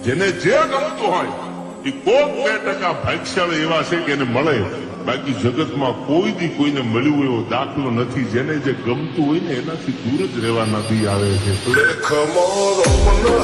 જેને જે ગમતું હોય એ કોક 2% ભાગ્યશાળી એવા છે કે એને મળે, બાકી જગતમાં કોઈ દી કોઈને મળ્યું એવો દાખલો નથી. જેને જે ગમતું હોય ને એનાથી દૂર જ રહેવાના દી આવે છે.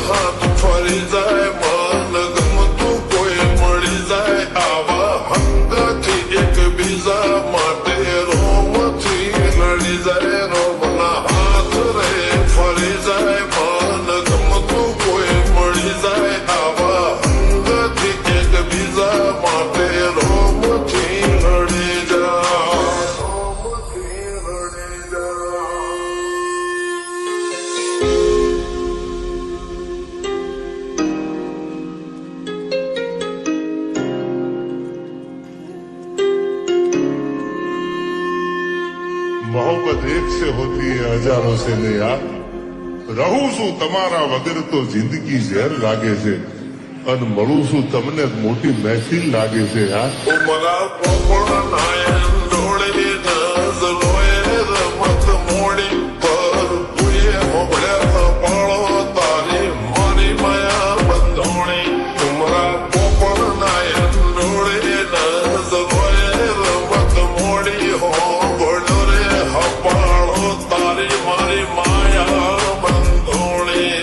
હાથ ફરી જાય, મન ગમતું કોઈ મળી જાય, આવા હંગાથી એકબીજા માટે રોમથી લડી જાય. રોમના હાથ રે ફરી જાય, મન ગમતું કોઈ મળી જાય, આવા હંગાથી એકબીજા માટે રોમથી લડી જાય. मोहब्बत एक से होती है हजारों से ने यार, રહું છું તમારા વગર તો જિંદગી ઝેર લાગે છે, અને મળું છું તમને મોટી મહેફિલ લાગે છે યાર. ઉમરા પોપણ નાયન ડોળે નઝલોએ રમત મોડી પર પુએ મોગળ્યા પાળો તારી મારી માયા બંધોણી. ઉમરા પોપણ નાયન ડોળે નઝલોએ રમત મોડી હો ગોળો રે હપાળો તારી મારી માયા બંધોણી.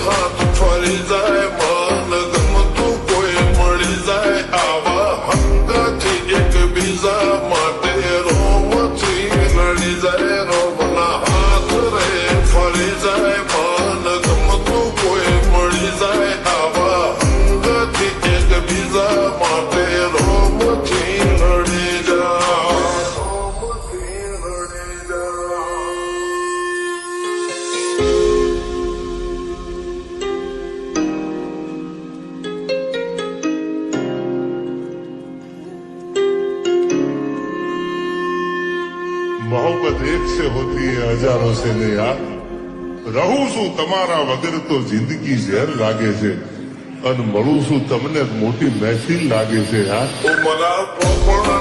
હાથ ફરી જાય, મન ગમતું કોઈ મળી જાય, આવા હંગાથી એકબીજા માટે રોમથી લડી જાય. રોમના હાથ રે ફરી જાય, મન ગમતું કોઈ મળી જાય, આવા હંગાથી એકબીજા માટે રોમથી લડી જાય. मोहब्बत एक से होती है हजारों से ने यार, રહું છું તમારા વગર તો જિંદગી ઝેર લાગે છે, અને મળું છું તમને મોટી મહેફિલ લાગે છે યાર. ઉમરા પોપણ